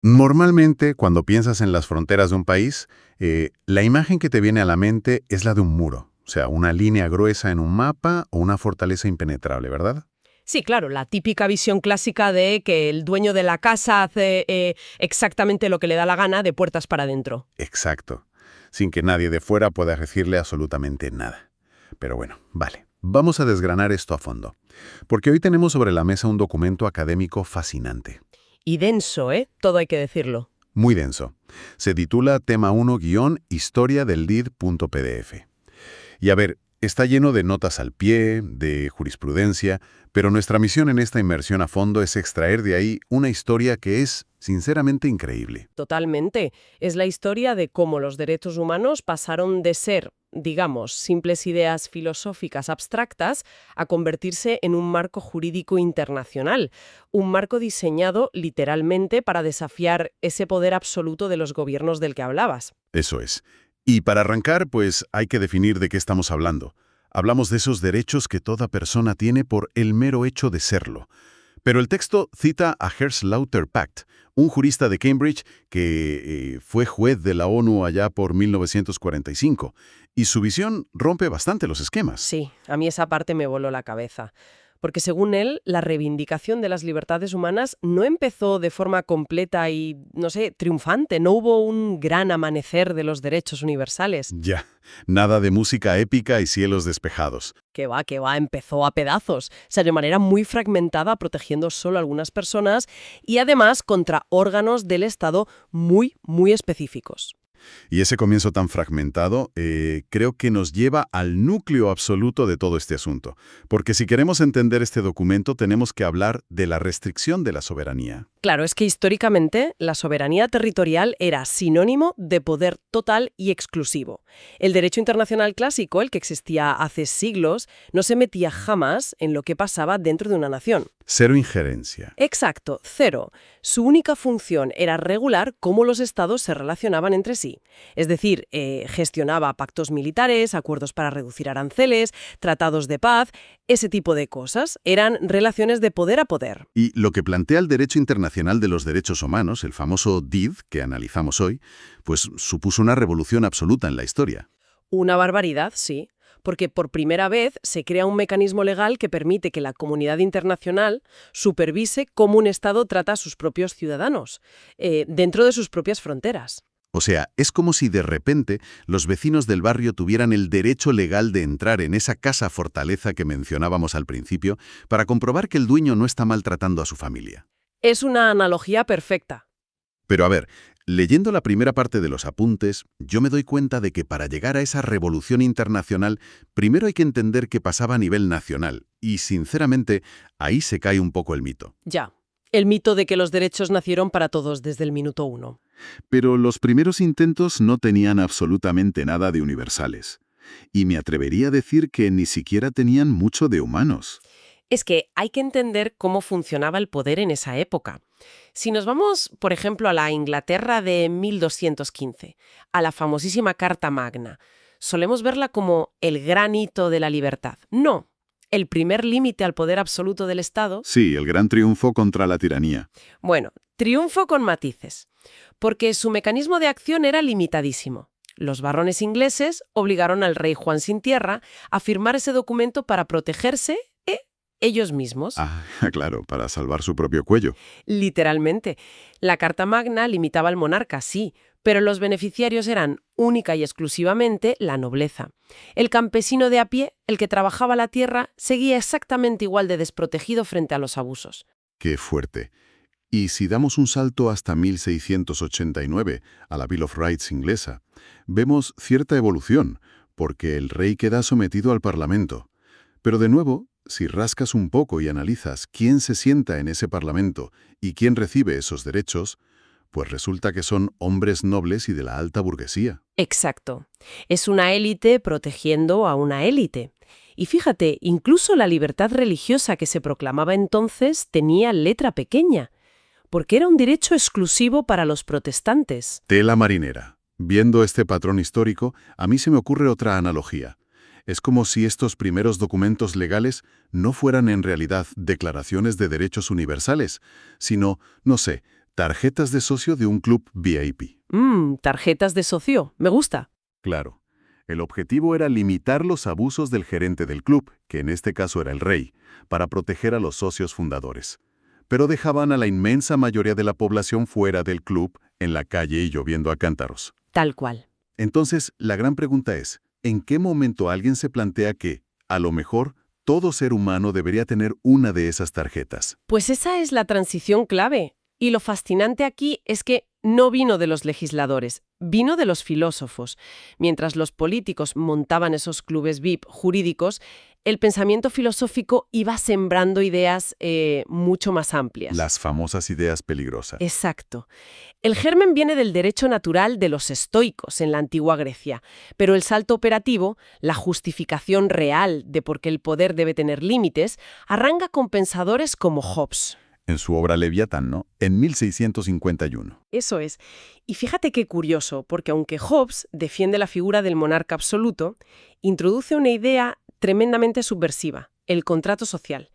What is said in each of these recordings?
Normalmente, cuando piensas en las fronteras de un país, la imagen que te viene a la mente es la de un muro, o sea, una línea gruesa en un mapa o una fortaleza impenetrable, ¿verdad? Sí, claro, la típica visión clásica de que el dueño de la casa hace exactamente lo que le da la gana de puertas para adentro. Exacto, sin que nadie de fuera pueda decirle absolutamente nada. Pero bueno, vale, vamos a desgranar esto a fondo, porque hoy tenemos sobre la mesa un documento académico fascinante, Y denso, ¿eh? Todo hay que decirlo. muy denso. Se titula Tema 1-Historia del DID.pdf. Y a ver, está lleno de notas al pie, de jurisprudencia, pero nuestra misión en esta inmersión a fondo es extraer de ahí una historia que es, sinceramente, increíble. Totalmente. Es la historia de cómo los derechos humanos pasaron de ser, digamos, simples ideas filosóficas abstractas a convertirse en un marco jurídico internacional, un marco diseñado literalmente para desafiar ese poder absoluto de los gobiernos del que hablabas. Eso es. Y para arrancar, pues hay que definir de qué estamos hablando. Hablamos de esos derechos que toda persona tiene por el mero hecho de serlo. Pero el texto cita a Hersch-Lauter-Pact, un jurista de Cambridge que fue juez de la ONU allá por 1945, y su visión rompe bastante los esquemas. Sí, a mí esa parte me voló la cabeza. Porque según él, la reivindicación de las libertades humanas no empezó de forma completa y, no sé, triunfante. No hubo un gran amanecer de los derechos universales. Ya, nada de música épica y cielos despejados. Que va, empezó a pedazos. O sea, de manera muy fragmentada, protegiendo solo a algunas personas y además contra órganos del Estado muy, muy específicos. Y ese comienzo tan fragmentado creo que nos lleva al núcleo absoluto de todo este asunto. Porque si queremos entender este documento, tenemos que hablar de la restricción de la soberanía. Claro, es que históricamente la soberanía territorial era sinónimo de poder total y exclusivo. El derecho internacional clásico, el que existía hace siglos, no se metía jamás en lo que pasaba dentro de una nación. Cero injerencia. Exacto, cero. Su única función era regular cómo los estados se relacionaban entre sí. Es decir, gestionaba pactos militares, acuerdos para reducir aranceles, tratados de paz, ese tipo de cosas. Eran relaciones de poder a poder. Y lo que plantea el derecho internacional de los derechos humanos, el famoso DID que analizamos hoy, pues supuso una revolución absoluta en la historia. Una barbaridad, sí, porque por primera vez se crea un mecanismo legal que permite que la comunidad internacional supervise cómo un Estado trata a sus propios ciudadanos, dentro de sus propias fronteras. O sea, es como si de repente los vecinos del barrio tuvieran el derecho legal de entrar en esa casa fortaleza que mencionábamos al principio para comprobar que el dueño no está maltratando a su familia. Es una analogía perfecta. Pero a ver, leyendo la primera parte de los apuntes, yo me doy cuenta de que para llegar a esa revolución internacional, primero hay que entender qué pasaba a nivel nacional. Y, sinceramente, ahí se cae un poco el mito. Ya. El mito de que los derechos nacieron para todos desde el minuto uno. Pero los primeros intentos no tenían absolutamente nada de universales. Y me atrevería a decir que ni siquiera tenían mucho de humanos. Es que hay que entender cómo funcionaba el poder en esa época. Si nos vamos, por ejemplo, a la Inglaterra de 1215, a la famosísima Carta Magna, solemos verla como el gran hito de la libertad. No, el primer límite al poder absoluto del Estado. Sí, el gran triunfo contra la tiranía. Bueno, triunfo con matices, porque su mecanismo de acción era limitadísimo. Los barones ingleses obligaron al rey Juan sin Tierra a firmar ese documento para protegerse ellos mismos. Ah, claro, para salvar su propio cuello. Literalmente. La Carta Magna limitaba al monarca, sí, pero los beneficiarios eran única y exclusivamente la nobleza. El campesino de a pie, el que trabajaba la tierra, seguía exactamente igual de desprotegido frente a los abusos. Qué fuerte. Y si damos un salto hasta 1689, a la Bill of Rights inglesa, vemos cierta evolución, porque el rey queda sometido al Parlamento. Pero de nuevo, si rascas un poco y analizas quién se sienta en ese Parlamento y quién recibe esos derechos, pues resulta que son hombres nobles y de la alta burguesía. Exacto. Es una élite protegiendo a una élite. Y fíjate, incluso la libertad religiosa que se proclamaba entonces tenía letra pequeña, porque era un derecho exclusivo para los protestantes. Tela marinera. Viendo este patrón histórico, a mí se me ocurre otra analogía. Es como si estos primeros documentos legales no fueran en realidad declaraciones de derechos universales, sino, no sé, tarjetas de socio de un club VIP. Tarjetas de socio. Me gusta. Claro. El objetivo era limitar los abusos del gerente del club, que en este caso era el rey, para proteger a los socios fundadores. Pero dejaban a la inmensa mayoría de la población fuera del club, en la calle y lloviendo a cántaros. Tal cual. Entonces, la gran pregunta es, ¿en qué momento alguien se plantea que, a lo mejor, todo ser humano debería tener una de esas tarjetas? Pues esa es la transición clave. Y lo fascinante aquí es que no vino de los legisladores, vino de los filósofos. Mientras los políticos montaban esos clubes VIP jurídicos, el pensamiento filosófico iba sembrando ideas mucho más amplias. Las famosas ideas peligrosas. Exacto. El germen viene del derecho natural de los estoicos en la antigua Grecia, pero el salto operativo, la justificación real de por qué el poder debe tener límites, arranca con pensadores como Hobbes. En su obra Leviatán, ¿no? En 1651. Eso es. Y fíjate qué curioso, porque aunque Hobbes defiende la figura del monarca absoluto, introduce una idea tremendamente subversiva, el contrato social.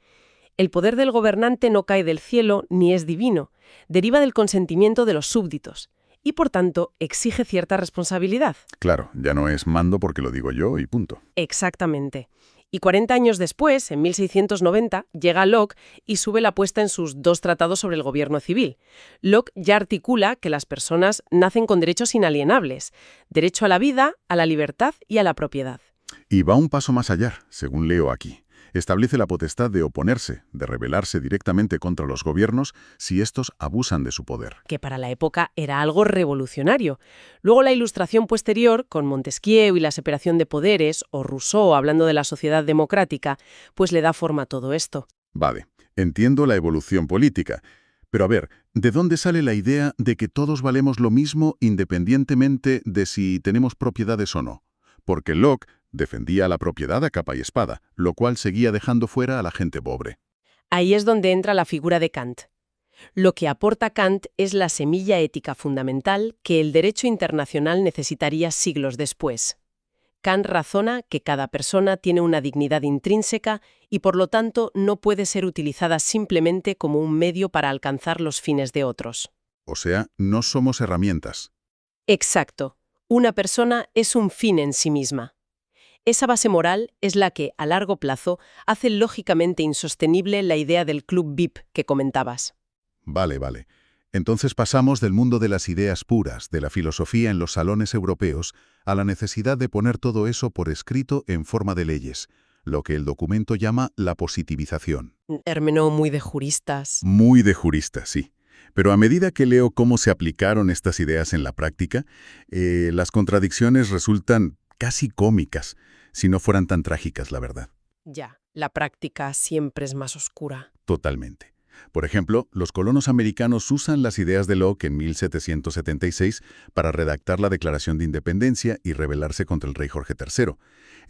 El poder del gobernante no cae del cielo ni es divino, deriva del consentimiento de los súbditos y, por tanto, exige cierta responsabilidad. Claro, ya no es mando porque lo digo yo y punto. Exactamente. Y 40 años después, en 1690, llega Locke y sube la apuesta en sus dos tratados sobre el gobierno civil. Locke ya articula que las personas nacen con derechos inalienables, derecho a la vida, a la libertad y a la propiedad. Y va un paso más allá, según leo aquí. Establece la potestad de oponerse, de rebelarse directamente contra los gobiernos si estos abusan de su poder. Que para la época era algo revolucionario. Luego la ilustración posterior, con Montesquieu y la separación de poderes, o Rousseau hablando de la sociedad democrática, pues le da forma a todo esto. Vale, entiendo la evolución política. Pero a ver, ¿de dónde sale la idea de que todos valemos lo mismo independientemente de si tenemos propiedades o no? Porque Locke defendía la propiedad a capa y espada, lo cual seguía dejando fuera a la gente pobre. Ahí es donde entra la figura de Kant. Lo que aporta Kant es la semilla ética fundamental que el derecho internacional necesitaría siglos después. Kant razona que cada persona tiene una dignidad intrínseca y por lo tanto no puede ser utilizada simplemente como un medio para alcanzar los fines de otros. O sea, no somos herramientas. Exacto. Una persona es un fin en sí misma. Esa base moral es la que, a largo plazo, hace lógicamente insostenible la idea del club VIP que comentabas. Vale. Entonces pasamos del mundo de las ideas puras, de la filosofía en los salones europeos, a la necesidad de poner todo eso por escrito en forma de leyes, lo que el documento llama la positivización. Término muy de juristas. Muy de jurista, sí. Pero a medida que leo cómo se aplicaron estas ideas en la práctica, las contradicciones resultan casi cómicas, si no fueran tan trágicas, la verdad. Ya, la práctica siempre es más oscura. Totalmente. Por ejemplo, los colonos americanos usan las ideas de Locke en 1776 para redactar la Declaración de Independencia y rebelarse contra el rey Jorge III.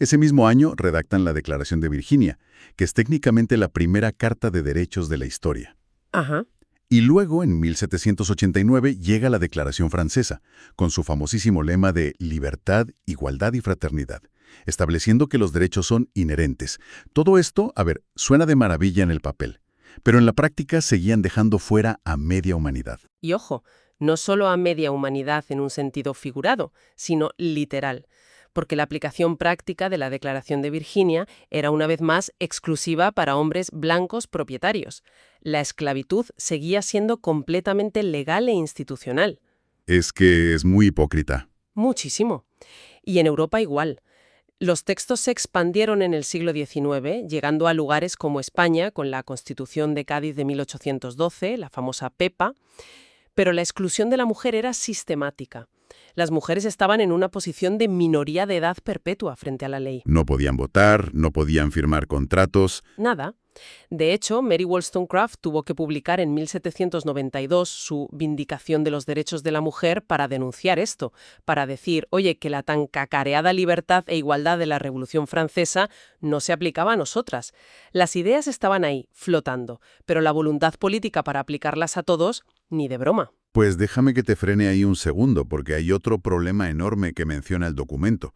Ese mismo año redactan la Declaración de Virginia, que es técnicamente la primera carta de derechos de la historia. Ajá. Y luego, en 1789, llega la Declaración Francesa, con su famosísimo lema de libertad, igualdad y fraternidad, estableciendo que los derechos son inherentes. Todo esto, suena de maravilla en el papel, pero en la práctica seguían dejando fuera a media humanidad. Y ojo, no solo a media humanidad en un sentido figurado, sino literal, porque la aplicación práctica de la Declaración de Virginia era una vez más exclusiva para hombres blancos propietarios. La esclavitud seguía siendo completamente legal e institucional. Es que es muy hipócrita. Muchísimo. Y en Europa igual. Los textos se expandieron en el siglo XIX, llegando a lugares como España, con la Constitución de Cádiz de 1812, la famosa PEPA, pero la exclusión de la mujer era sistemática. Las mujeres estaban en una posición de minoría de edad perpetua frente a la ley. No podían votar, no podían firmar contratos. Nada. De hecho, Mary Wollstonecraft tuvo que publicar en 1792 su Vindicación de los Derechos de la Mujer para denunciar esto, para decir, oye, que la tan cacareada libertad e igualdad de la Revolución Francesa no se aplicaba a nosotras. Las ideas estaban ahí, flotando, pero la voluntad política para aplicarlas a todos, ni de broma. Pues déjame que te frene ahí un segundo, porque hay otro problema enorme que menciona el documento,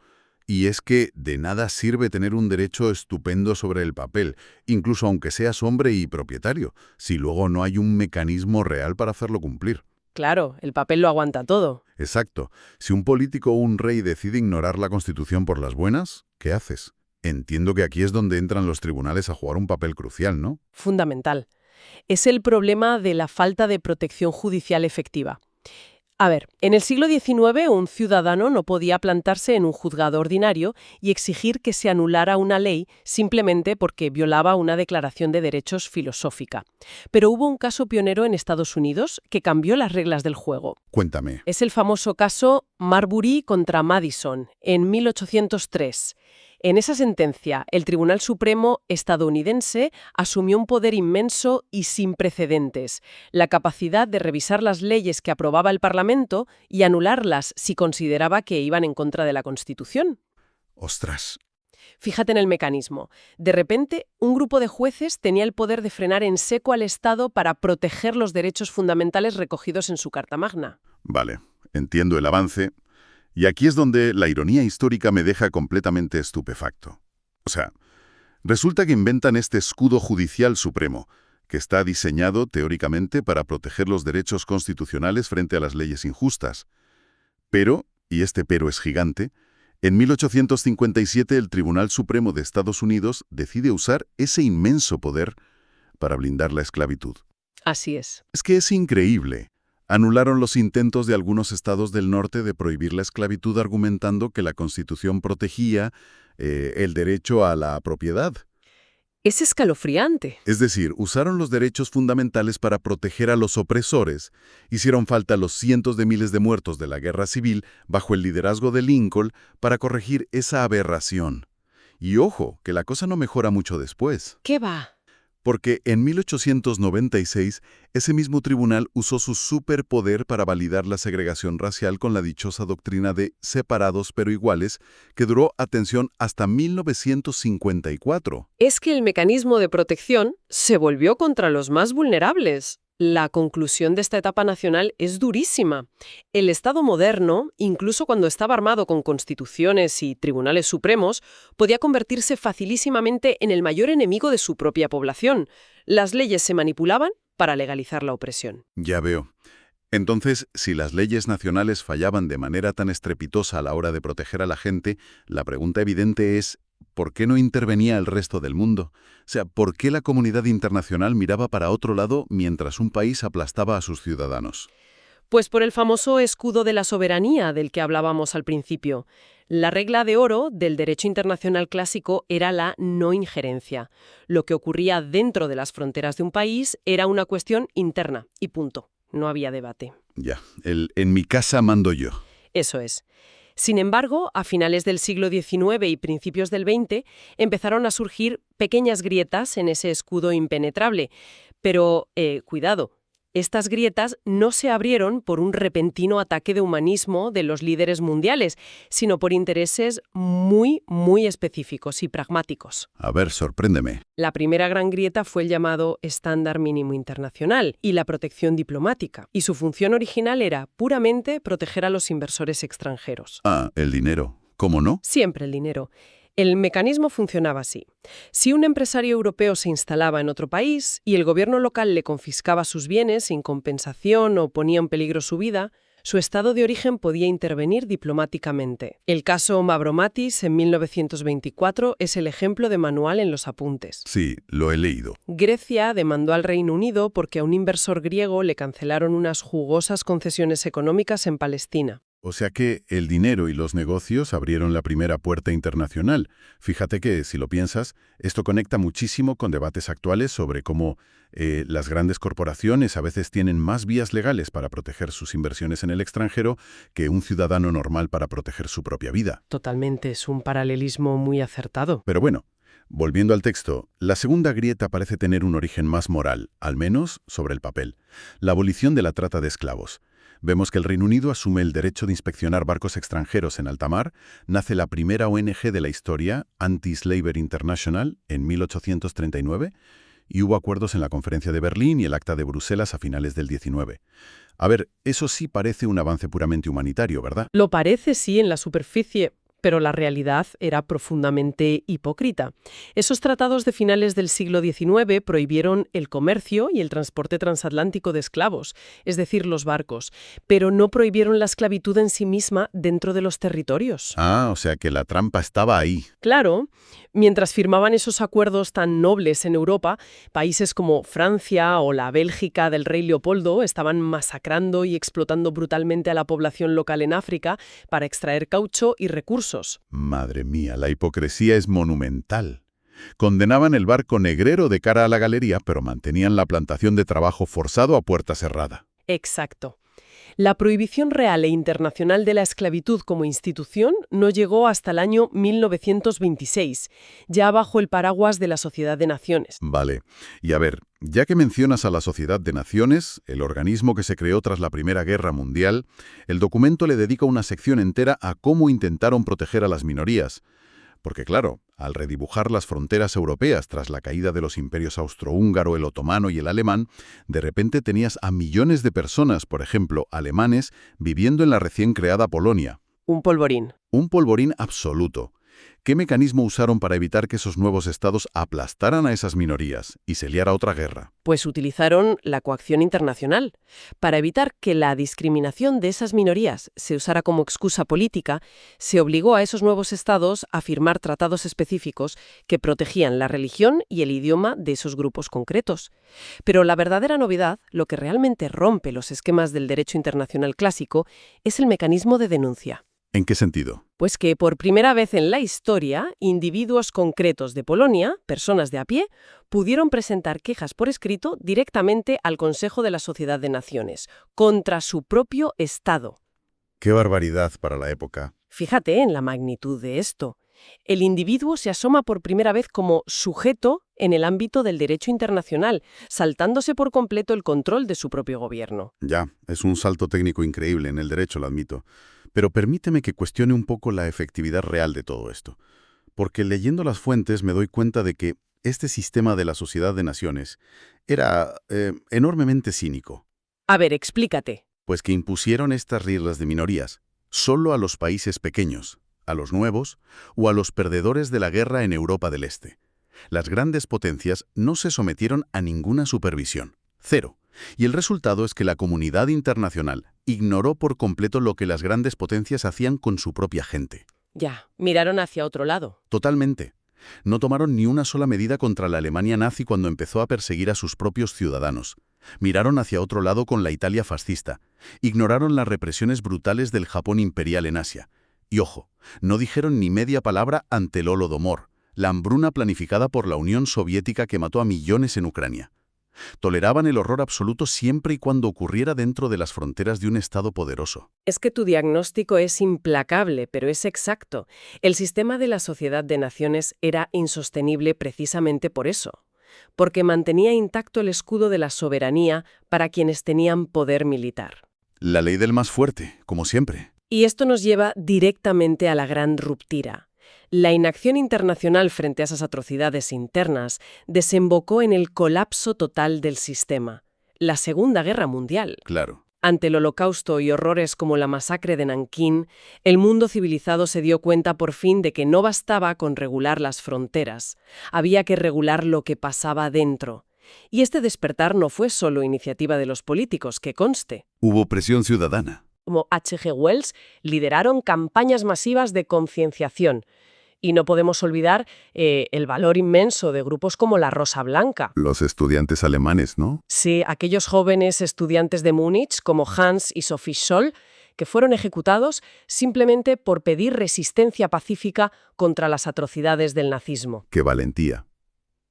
Y es que de nada sirve tener un derecho estupendo sobre el papel, incluso aunque seas hombre y propietario, si luego no hay un mecanismo real para hacerlo cumplir. Claro, el papel lo aguanta todo. Exacto. Si un político o un rey decide ignorar la Constitución por las buenas, ¿qué haces? Entiendo que aquí es donde entran los tribunales a jugar un papel crucial, ¿no? Fundamental. Es el problema de la falta de protección judicial efectiva. A ver, en el siglo XIX un ciudadano no podía plantarse en un juzgado ordinario y exigir que se anulara una ley simplemente porque violaba una declaración de derechos filosófica. Pero hubo un caso pionero en Estados Unidos que cambió las reglas del juego. Cuéntame. Es el famoso caso Marbury contra Madison, en 1803. En esa sentencia, el Tribunal Supremo estadounidense asumió un poder inmenso y sin precedentes, la capacidad de revisar las leyes que aprobaba el Parlamento y anularlas si consideraba que iban en contra de la Constitución. ¡Ostras! Fíjate en el mecanismo. De repente, un grupo de jueces tenía el poder de frenar en seco al Estado para proteger los derechos fundamentales recogidos en su Carta Magna. Vale, entiendo el avance. Y aquí es donde la ironía histórica me deja completamente estupefacto. O sea, resulta que inventan este escudo judicial supremo, que está diseñado teóricamente para proteger los derechos constitucionales frente a las leyes injustas. Pero, y este pero es gigante, en 1857 el Tribunal Supremo de Estados Unidos decide usar ese inmenso poder para blindar la esclavitud. Así es. Es que es increíble. Anularon los intentos de algunos estados del norte de prohibir la esclavitud argumentando que la Constitución protegía el derecho a la propiedad. Es escalofriante. Es decir, usaron los derechos fundamentales para proteger a los opresores. Hicieron falta los cientos de miles de muertos de la Guerra Civil bajo el liderazgo de Lincoln para corregir esa aberración. Y ojo, que la cosa no mejora mucho después. ¿Qué va? Porque en 1896 ese mismo tribunal usó su superpoder para validar la segregación racial con la dichosa doctrina de separados pero iguales, que duró, atención, hasta 1954. Es que el mecanismo de protección se volvió contra los más vulnerables. La conclusión de esta etapa nacional es durísima. El Estado moderno, incluso cuando estaba armado con constituciones y tribunales supremos, podía convertirse facilísimamente en el mayor enemigo de su propia población. Las leyes se manipulaban para legalizar la opresión. Ya veo. Entonces, si las leyes nacionales fallaban de manera tan estrepitosa a la hora de proteger a la gente, la pregunta evidente es, ¿por qué no intervenía el resto del mundo? O sea, ¿por qué la comunidad internacional miraba para otro lado mientras un país aplastaba a sus ciudadanos? Pues por el famoso escudo de la soberanía del que hablábamos al principio. La regla de oro del derecho internacional clásico era la no injerencia. Lo que ocurría dentro de las fronteras de un país era una cuestión interna, y punto. No había debate. Ya, en mi casa mando yo. Eso es. Sin embargo, a finales del siglo XIX y principios del XX empezaron a surgir pequeñas grietas en ese escudo impenetrable. Pero, cuidado, estas grietas no se abrieron por un repentino ataque de humanismo de los líderes mundiales, sino por intereses muy, muy específicos y pragmáticos. A ver, sorpréndeme. La primera gran grieta fue el llamado estándar mínimo internacional y la protección diplomática, y su función original era puramente proteger a los inversores extranjeros. Ah, el dinero. ¿Cómo no? Siempre el dinero. El mecanismo funcionaba así. Si un empresario europeo se instalaba en otro país y el gobierno local le confiscaba sus bienes sin compensación o ponía en peligro su vida, su estado de origen podía intervenir diplomáticamente. El caso Mavromatis en 1924 es el ejemplo de manual en los apuntes. Sí, lo he leído. Grecia demandó al Reino Unido porque a un inversor griego le cancelaron unas jugosas concesiones económicas en Palestina. O sea que el dinero y los negocios abrieron la primera puerta internacional. Fíjate que, si lo piensas, esto conecta muchísimo con debates actuales sobre cómo las grandes corporaciones a veces tienen más vías legales para proteger sus inversiones en el extranjero que un ciudadano normal para proteger su propia vida. Totalmente, es un paralelismo muy acertado. Pero bueno, volviendo al texto, la segunda grieta parece tener un origen más moral, al menos sobre el papel. La abolición de la trata de esclavos. Vemos que el Reino Unido asume el derecho de inspeccionar barcos extranjeros en alta mar, nace la primera ONG de la historia, Anti-Slavery International, en 1839, y hubo acuerdos en la Conferencia de Berlín y el Acta de Bruselas a finales del 19. A ver, eso sí parece un avance puramente humanitario, ¿verdad? Lo parece, sí, en la superficie, pero la realidad era profundamente hipócrita. Esos tratados de finales del siglo XIX prohibieron el comercio y el transporte transatlántico de esclavos, es decir, los barcos, pero no prohibieron la esclavitud en sí misma dentro de los territorios. Ah, o sea que la trampa estaba ahí. Claro, mientras firmaban esos acuerdos tan nobles en Europa, países como Francia o la Bélgica del rey Leopoldo estaban masacrando y explotando brutalmente a la población local en África para extraer caucho y recursos. Madre mía, la hipocresía es monumental. Condenaban el barco negrero de cara a la galería, pero mantenían la plantación de trabajo forzado a puerta cerrada. Exacto. La prohibición real e internacional de la esclavitud como institución no llegó hasta el año 1926, ya bajo el paraguas de la Sociedad de Naciones. Vale. Y a ver, ya que mencionas a la Sociedad de Naciones, el organismo que se creó tras la Primera Guerra Mundial, el documento le dedica una sección entera a cómo intentaron proteger a las minorías. Porque claro, al redibujar las fronteras europeas tras la caída de los imperios austrohúngaro, el otomano y el alemán, de repente tenías a millones de personas, por ejemplo, alemanes, viviendo en la recién creada Polonia. Un polvorín. Un polvorín absoluto. ¿Qué mecanismo usaron para evitar que esos nuevos estados aplastaran a esas minorías y se liara otra guerra? Pues utilizaron la coacción internacional. Para evitar que la discriminación de esas minorías se usara como excusa política, se obligó a esos nuevos estados a firmar tratados específicos que protegían la religión y el idioma de esos grupos concretos. Pero la verdadera novedad, lo que realmente rompe los esquemas del derecho internacional clásico, es el mecanismo de denuncia. ¿En qué sentido? Pues que por primera vez en la historia, individuos concretos de Polonia, personas de a pie, pudieron presentar quejas por escrito directamente al Consejo de la Sociedad de Naciones, contra su propio Estado. ¡Qué barbaridad para la época! Fíjate en la magnitud de esto. El individuo se asoma por primera vez como sujeto en el ámbito del derecho internacional, saltándose por completo el control de su propio gobierno. Ya, es un salto técnico increíble en el derecho, lo admito. Pero permíteme que cuestione un poco la efectividad real de todo esto. Porque leyendo las fuentes me doy cuenta de que este sistema de la Sociedad de Naciones era enormemente cínico. A ver, explícate. Pues que impusieron estas reglas de minorías solo a los países pequeños, a los nuevos o a los perdedores de la guerra en Europa del Este. Las grandes potencias no se sometieron a ninguna supervisión. Cero. Y el resultado es que la comunidad internacional ignoró por completo lo que las grandes potencias hacían con su propia gente. Ya, miraron hacia otro lado. Totalmente. No tomaron ni una sola medida contra la Alemania nazi cuando empezó a perseguir a sus propios ciudadanos. Miraron hacia otro lado con la Italia fascista. Ignoraron las represiones brutales del Japón imperial en Asia. Y ojo, no dijeron ni media palabra ante el Holodomor, la hambruna planificada por la Unión Soviética que mató a millones en Ucrania. Toleraban el horror absoluto siempre y cuando ocurriera dentro de las fronteras de un Estado poderoso. Es que tu diagnóstico es implacable, pero es exacto. El sistema de la Sociedad de Naciones era insostenible precisamente por eso, porque mantenía intacto el escudo de la soberanía para quienes tenían poder militar. La ley del más fuerte, como siempre. Y esto nos lleva directamente a la gran ruptura. La inacción internacional frente a esas atrocidades internas desembocó en el colapso total del sistema, la Segunda Guerra Mundial. Claro. Ante el Holocausto y horrores como la masacre de Nankín, el mundo civilizado se dio cuenta por fin de que no bastaba con regular las fronteras, había que regular lo que pasaba dentro. Y este despertar no fue solo iniciativa de los políticos, que conste. Hubo presión ciudadana. Como H.G. Wells, lideraron campañas masivas de concienciación. Y no podemos olvidar el valor inmenso de grupos como la Rosa Blanca. Los estudiantes alemanes, ¿no? Sí, aquellos jóvenes estudiantes de Múnich, como Hans y Sophie Scholl, que fueron ejecutados simplemente por pedir resistencia pacífica contra las atrocidades del nazismo. ¡Qué valentía!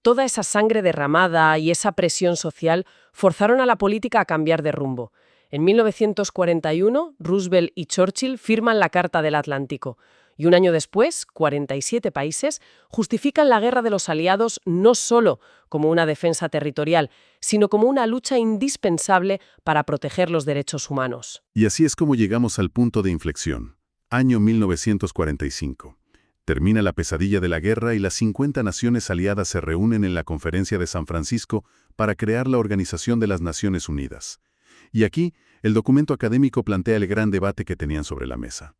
Toda esa sangre derramada y esa presión social forzaron a la política a cambiar de rumbo. En 1941, Roosevelt y Churchill firman la Carta del Atlántico. Y un año después, 47 países justifican la guerra de los aliados no solo como una defensa territorial, sino como una lucha indispensable para proteger los derechos humanos. Y así es como llegamos al punto de inflexión. Año 1945. Termina la pesadilla de la guerra y las 50 naciones aliadas se reúnen en la Conferencia de San Francisco para crear la Organización de las Naciones Unidas. Y aquí, el documento académico plantea el gran debate que tenían sobre la mesa.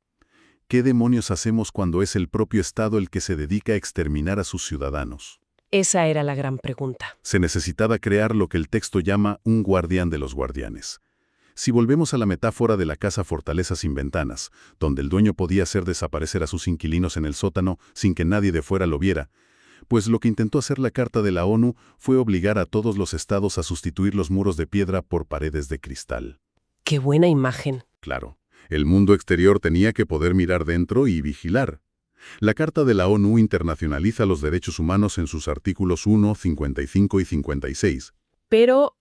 ¿qué demonios hacemos cuando es el propio Estado el que se dedica a exterminar a sus ciudadanos? Esa era la gran pregunta. Se necesitaba crear lo que el texto llama un guardián de los guardianes. Si volvemos a la metáfora de la casa fortaleza sin ventanas, donde el dueño podía hacer desaparecer a sus inquilinos en el sótano sin que nadie de fuera lo viera, pues lo que intentó hacer la Carta de la ONU fue obligar a todos los estados a sustituir los muros de piedra por paredes de cristal. ¡Qué buena imagen! Claro, el mundo exterior tenía que poder mirar dentro y vigilar. La Carta de la ONU internacionaliza los derechos humanos en sus artículos 1, 55 y 56. Pero,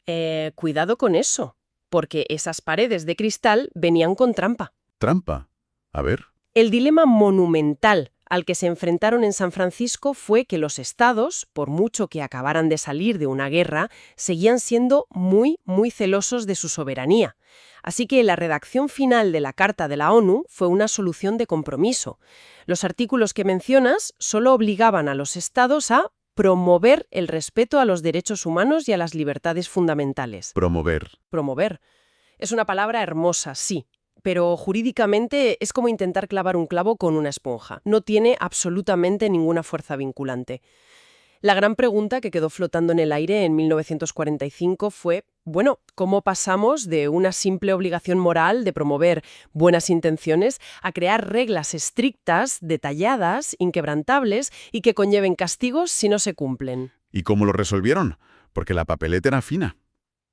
cuidado con eso, porque esas paredes de cristal venían con trampa. ¿Trampa? A ver. El dilema monumental al que se enfrentaron en San Francisco fue que los estados, por mucho que acabaran de salir de una guerra, seguían siendo muy, muy celosos de su soberanía. Así que la redacción final de la Carta de la ONU fue una solución de compromiso. Los artículos que mencionas solo obligaban a los estados a promover el respeto a los derechos humanos y a las libertades fundamentales. Promover. Promover. Es una palabra hermosa, sí, pero jurídicamente es como intentar clavar un clavo con una esponja. No tiene absolutamente ninguna fuerza vinculante. La gran pregunta que quedó flotando en el aire en 1945 fue, bueno, ¿cómo pasamos de una simple obligación moral de promover buenas intenciones a crear reglas estrictas, detalladas, inquebrantables y que conlleven castigos si no se cumplen? ¿Y cómo lo resolvieron? Porque la papeleta era fina.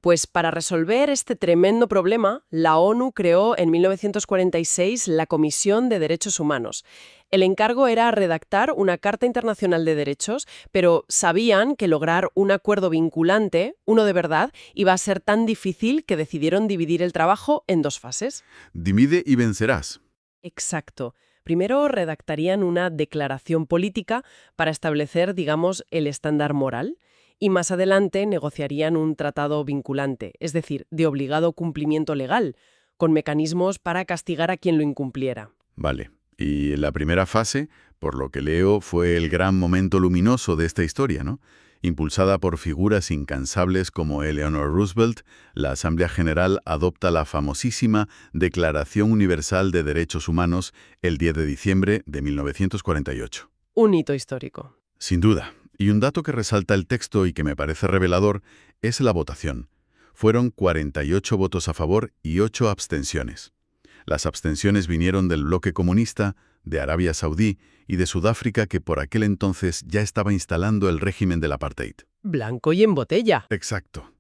Pues para resolver este tremendo problema, la ONU creó en 1946 la Comisión de Derechos Humanos. El encargo era redactar una Carta Internacional de Derechos, pero sabían que lograr un acuerdo vinculante, uno de verdad, iba a ser tan difícil que decidieron dividir el trabajo en dos fases. Divide y vencerás. Exacto. Primero redactarían una declaración política para establecer, digamos, el estándar moral. Y más adelante negociarían un tratado vinculante, es decir, de obligado cumplimiento legal, con mecanismos para castigar a quien lo incumpliera. Vale. Y la primera fase, por lo que leo, fue el gran momento luminoso de esta historia, ¿no? Impulsada por figuras incansables como Eleanor Roosevelt, la Asamblea General adopta la famosísima Declaración Universal de Derechos Humanos el 10 de diciembre de 1948. Un hito histórico. Sin duda. Y un dato que resalta el texto y que me parece revelador es la votación. Fueron 48 votos a favor y 8 abstenciones. Las abstenciones vinieron del bloque comunista, de Arabia Saudí y de Sudáfrica, que por aquel entonces ya estaba instalando el régimen del apartheid. Blanco y en botella. Exacto.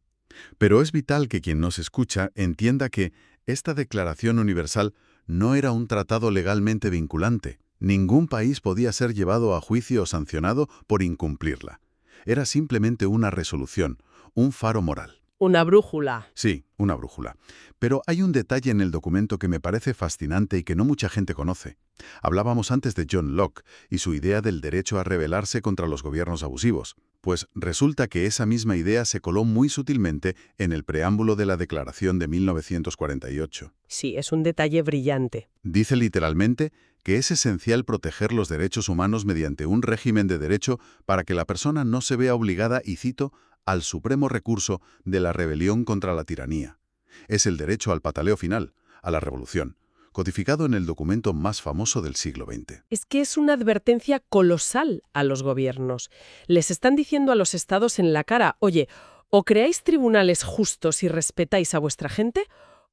Pero es vital que quien nos escucha entienda que esta Declaración Universal no era un tratado legalmente vinculante. Ningún país podía ser llevado a juicio o sancionado por incumplirla. Era simplemente una resolución, un faro moral. Una brújula. Sí, una brújula. Pero hay un detalle en el documento que me parece fascinante y que no mucha gente conoce. Hablábamos antes de John Locke y su idea del derecho a rebelarse contra los gobiernos abusivos. Pues resulta que esa misma idea se coló muy sutilmente en el preámbulo de la Declaración de 1948. Sí, es un detalle brillante. Dice literalmente que es esencial proteger los derechos humanos mediante un régimen de derecho para que la persona no se vea obligada, y cito, al supremo recurso de la rebelión contra la tiranía. Es el derecho al pataleo final, a la revolución, codificado en el documento más famoso del siglo XX. Es que es una advertencia colosal a los gobiernos. Les están diciendo a los estados en la cara, oye, o creáis tribunales justos y respetáis a vuestra gente,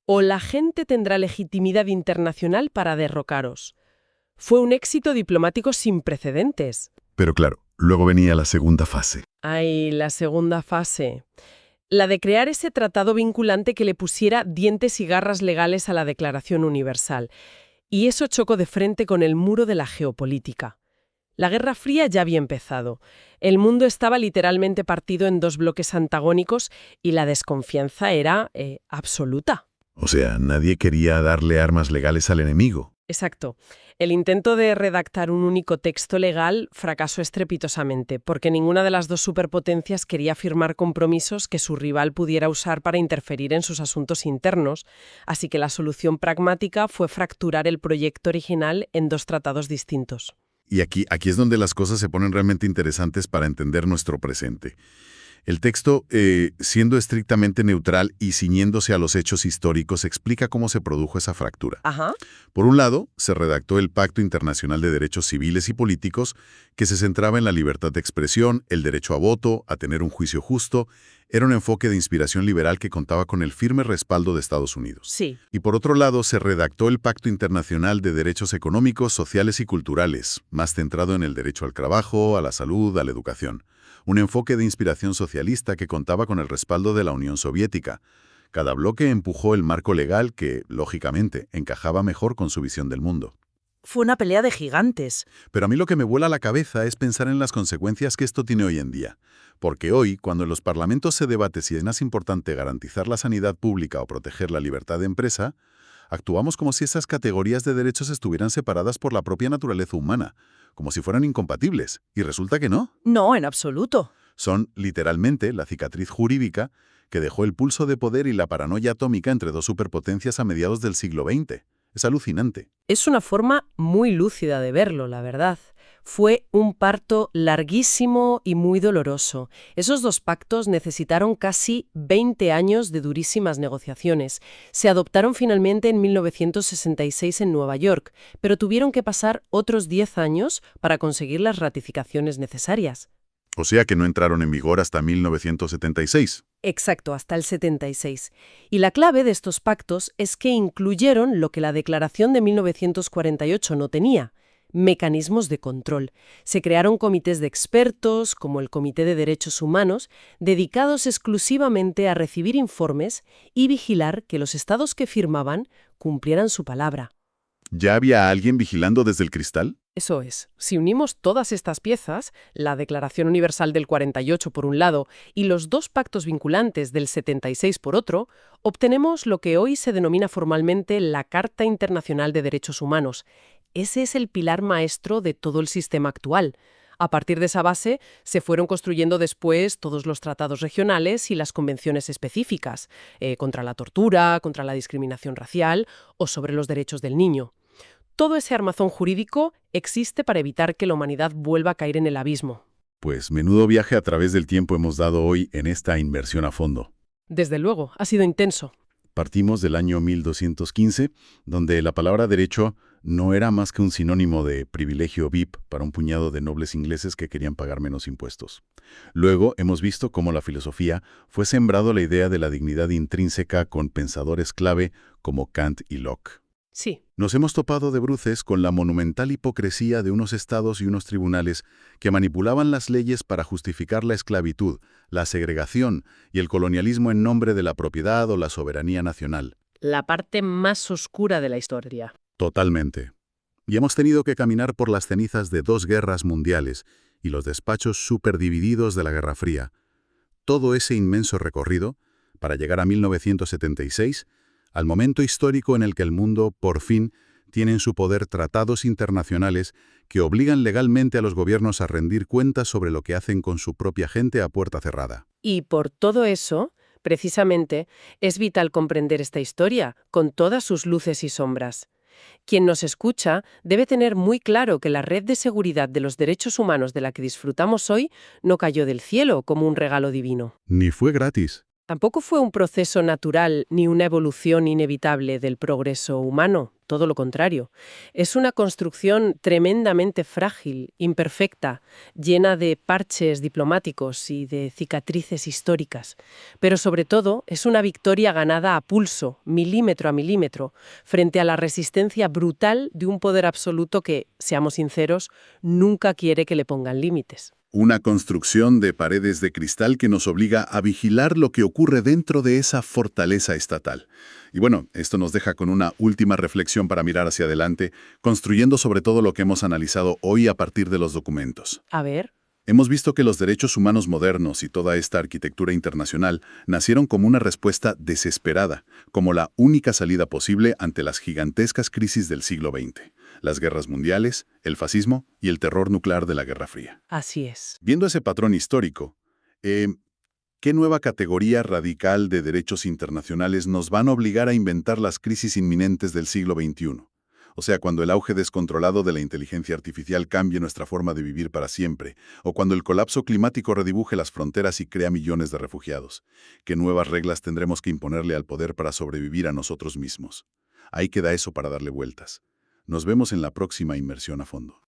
o la gente tendrá legitimidad internacional para derrocaros. Fue un éxito diplomático sin precedentes. Pero claro, luego venía la segunda fase. Ay, la segunda fase. La de crear ese tratado vinculante que le pusiera dientes y garras legales a la Declaración Universal. Y eso chocó de frente con el muro de la geopolítica. La Guerra Fría ya había empezado. El mundo estaba literalmente partido en dos bloques antagónicos y la desconfianza era absoluta. O sea, nadie quería darle armas legales al enemigo. Exacto. El intento de redactar un único texto legal fracasó estrepitosamente, porque ninguna de las dos superpotencias quería firmar compromisos que su rival pudiera usar para interferir en sus asuntos internos, así que la solución pragmática fue fracturar el proyecto original en dos tratados distintos. Y aquí es donde las cosas se ponen realmente interesantes para entender nuestro presente. El texto, siendo estrictamente neutral y ciñéndose a los hechos históricos, explica cómo se produjo esa fractura. Ajá. Por un lado, se redactó el Pacto Internacional de Derechos Civiles y Políticos, que se centraba en la libertad de expresión, el derecho a voto, a tener un juicio justo. Era un enfoque de inspiración liberal que contaba con el firme respaldo de Estados Unidos. Sí. Y por otro lado, se redactó el Pacto Internacional de Derechos Económicos, Sociales y Culturales, más centrado en el derecho al trabajo, a la salud, a la educación. Un enfoque de inspiración socialista que contaba con el respaldo de la Unión Soviética. Cada bloque empujó el marco legal que, lógicamente, encajaba mejor con su visión del mundo. Fue una pelea de gigantes. Pero a mí lo que me vuela la cabeza es pensar en las consecuencias que esto tiene hoy en día. Porque hoy, cuando en los parlamentos se debate si es más importante garantizar la sanidad pública o proteger la libertad de empresa, actuamos como si esas categorías de derechos estuvieran separadas por la propia naturaleza humana, como si fueran incompatibles, y resulta que no. No, en absoluto. Son, literalmente, la cicatriz jurídica que dejó el pulso de poder y la paranoia atómica entre dos superpotencias a mediados del siglo XX. Es alucinante. Es una forma muy lúcida de verlo, la verdad. Fue un parto larguísimo y muy doloroso. Esos dos pactos necesitaron casi 20 años de durísimas negociaciones. Se adoptaron finalmente en 1966 en Nueva York, pero tuvieron que pasar otros 10 años para conseguir las ratificaciones necesarias. O sea que no entraron en vigor hasta 1976. Exacto, hasta el 76. Y la clave de estos pactos es que incluyeron lo que la Declaración de 1948 no tenía: mecanismos de control. Se crearon comités de expertos, como el Comité de Derechos Humanos, dedicados exclusivamente a recibir informes y vigilar que los estados que firmaban cumplieran su palabra. ¿Ya había alguien vigilando desde el cristal? Eso es, si unimos todas estas piezas, la Declaración Universal del 48 por un lado y los dos pactos vinculantes del 76 por otro, obtenemos lo que hoy se denomina formalmente la Carta Internacional de Derechos Humanos. Ese es el pilar maestro de todo el sistema actual. A partir de esa base, se fueron construyendo después todos los tratados regionales y las convenciones específicas, contra la tortura, contra la discriminación racial o sobre los derechos del niño. Todo ese armazón jurídico existe para evitar que la humanidad vuelva a caer en el abismo. Pues menudo viaje a través del tiempo hemos dado hoy en esta inmersión a fondo. Desde luego, ha sido intenso. Partimos del año 1215, donde la palabra derecho no era más que un sinónimo de privilegio VIP para un puñado de nobles ingleses que querían pagar menos impuestos. Luego hemos visto cómo la filosofía fue sembrando la idea de la dignidad intrínseca con pensadores clave como Kant y Locke. Sí. Nos hemos topado de bruces con la monumental hipocresía de unos estados y unos tribunales que manipulaban las leyes para justificar la esclavitud, la segregación y el colonialismo en nombre de la propiedad o la soberanía nacional. La parte más oscura de la historia. Totalmente. Y hemos tenido que caminar por las cenizas de 2 guerras mundiales y los despachos superdivididos de la Guerra Fría. Todo ese inmenso recorrido para llegar a 1976, al momento histórico en el que el mundo, por fin, tiene en su poder tratados internacionales que obligan legalmente a los gobiernos a rendir cuentas sobre lo que hacen con su propia gente a puerta cerrada. Y por todo eso, precisamente, es vital comprender esta historia, con todas sus luces y sombras. Quien nos escucha debe tener muy claro que la red de seguridad de los derechos humanos de la que disfrutamos hoy no cayó del cielo como un regalo divino. Ni fue gratis. Tampoco fue un proceso natural ni una evolución inevitable del progreso humano, todo lo contrario. Es una construcción tremendamente frágil, imperfecta, llena de parches diplomáticos y de cicatrices históricas. Pero sobre todo es una victoria ganada a pulso, milímetro a milímetro, frente a la resistencia brutal de un poder absoluto que, seamos sinceros, nunca quiere que le pongan límites. Una construcción de paredes de cristal que nos obliga a vigilar lo que ocurre dentro de esa fortaleza estatal. Y bueno, esto nos deja con una última reflexión para mirar hacia adelante, construyendo sobre todo lo que hemos analizado hoy a partir de los documentos. A ver. Hemos visto que los derechos humanos modernos y toda esta arquitectura internacional nacieron como una respuesta desesperada, como la única salida posible ante las gigantescas crisis del siglo XX. Las guerras mundiales, el fascismo y el terror nuclear de la Guerra Fría. Así es. Viendo ese patrón histórico, ¿qué nueva categoría radical de derechos internacionales nos van a obligar a inventar las crisis inminentes del siglo XXI? O sea, cuando el auge descontrolado de la inteligencia artificial cambie nuestra forma de vivir para siempre, o cuando el colapso climático redibuje las fronteras y crea millones de refugiados, ¿qué nuevas reglas tendremos que imponerle al poder para sobrevivir a nosotros mismos? Ahí queda eso para darle vueltas. Nos vemos en la próxima inmersión a fondo.